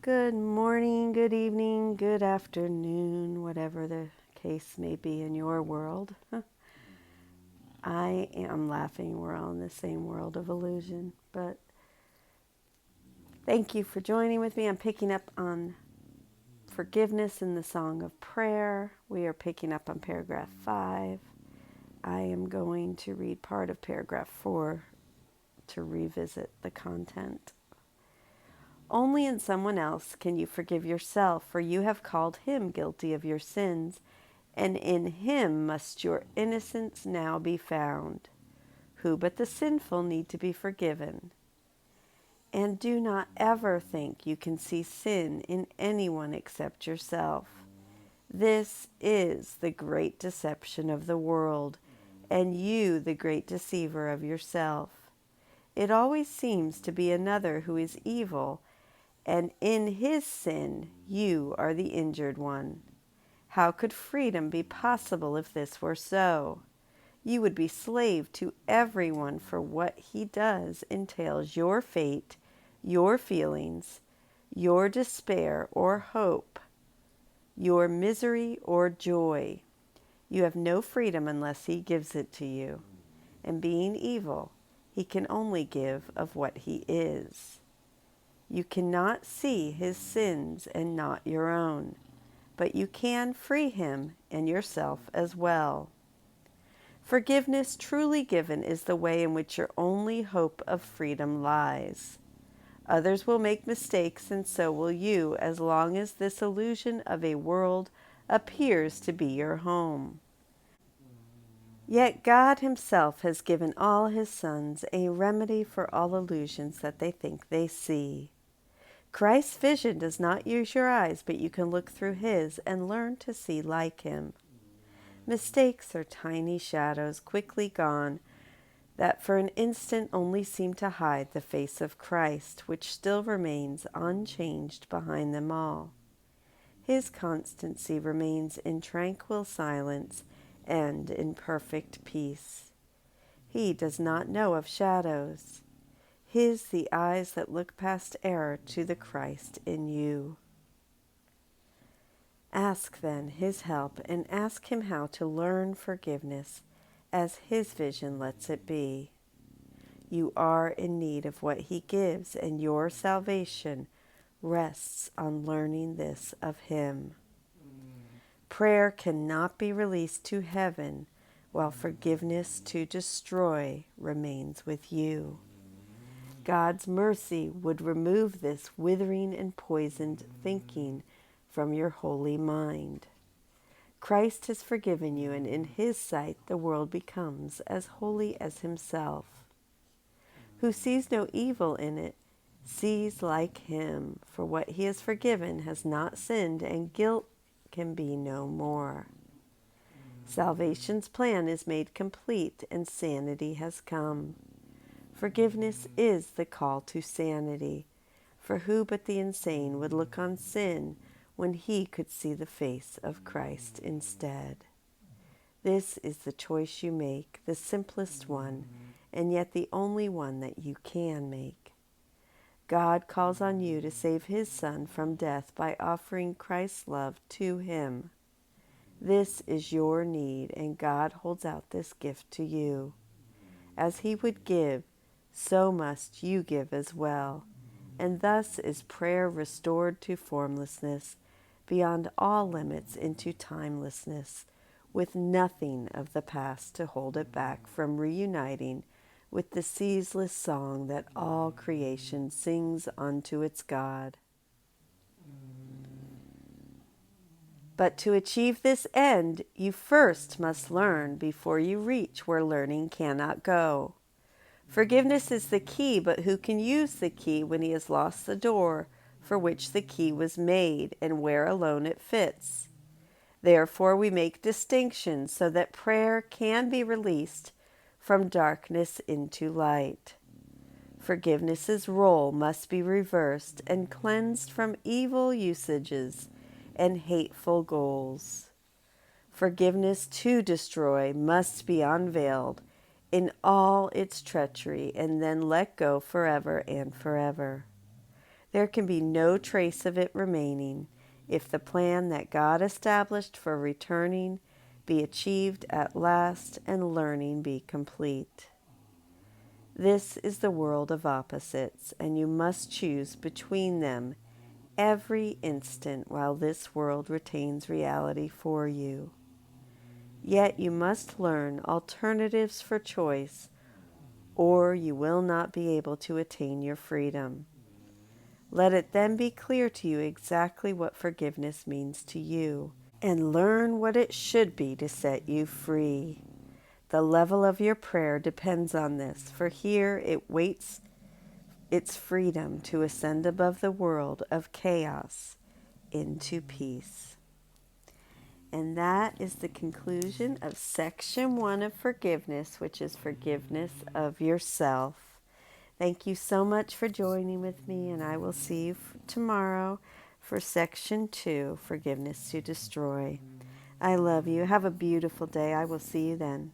Good morning, good evening, good afternoon, whatever the case may be in your world. I am laughing. We're all in the same world of illusion. But thank you for joining with me. I'm picking up on forgiveness in the Song of Prayer. We are picking up on paragraph 5. I am going to read part of paragraph 4 to revisit the content. Only in someone else can you forgive yourself, for you have called him guilty of your sins, and in him must your innocence now be found. Who but the sinful need to be forgiven? And do not ever think you can see sin in anyone except yourself. This is the great deception of the world, and you the great deceiver of yourself. It always seems to be another who is evil, and in his sin you are the injured one. How could freedom be possible if this were so? You would be slave to everyone, for what he does entails your fate, your feelings, your despair or hope, your misery or joy. You have no freedom unless he gives it to you. And being evil, he can only give of what he is. You cannot see his sins and not your own, but you can free him and yourself as well. Forgiveness truly given is the way in which your only hope of freedom lies. Others will make mistakes, and so will you, as long as this illusion of a world appears to be your home. Yet God himself has given all his sons a remedy for all illusions that they think they see. Christ's vision does not use your eyes, but you can look through his and learn to see like him. Mistakes are tiny shadows quickly gone that for an instant only seem to hide the face of Christ, which still remains unchanged behind them all. His constancy remains in tranquil silence and in perfect peace. He does not know of shadows. His the eyes that look past error to the Christ in you. Ask then his help, and ask him how to learn forgiveness as his vision lets it be. You are in need of what he gives, and your salvation rests on learning this of him. Prayer cannot be released to heaven while forgiveness to destroy remains with you. God's mercy would remove this withering and poisoned thinking from your holy mind. Christ has forgiven you, and in his sight the world becomes as holy as himself. Who sees no evil in it sees like him, for what he has forgiven has not sinned, and guilt can be no more. Salvation's plan is made complete, and sanity has come. Forgiveness is the call to sanity, for who but the insane would look on sin when he could see the face of Christ instead? This is the choice you make, the simplest one, and yet the only one that you can make. God calls on you to save his Son from death by offering Christ's love to him. This is your need, and God holds out this gift to you. As he would give, so must you give as well. And thus is prayer restored to formlessness, beyond all limits into timelessness, with nothing of the past to hold it back from reuniting with the ceaseless song that all creation sings unto its God. But to achieve this end, you first must learn before you reach where learning cannot go. Forgiveness is the key, but who can use the key when he has lost the door for which the key was made and where alone it fits? Therefore, we make distinctions so that prayer can be released from darkness into light. Forgiveness's role must be reversed and cleansed from evil usages and hateful goals. Forgiveness to destroy must be unveiled in all its treachery and then let go forever and forever. There can be no trace of it remaining if the plan that God established for returning be achieved at last and learning be complete. This is the world of opposites, and you must choose between them every instant while this world retains reality for you. Yet you must learn alternatives for choice, or you will not be able to attain your freedom. Let it then be clear to you exactly what forgiveness means to you, and learn what it should be to set you free. The level of your prayer depends on this, for here it waits its freedom to ascend above the world of chaos into peace. And that is the conclusion of section 1 of forgiveness, which is forgiveness of yourself. Thank you so much for joining with me, and I will see you tomorrow for section 2, forgiveness to destroy. I love you. Have a beautiful day. I will see you then.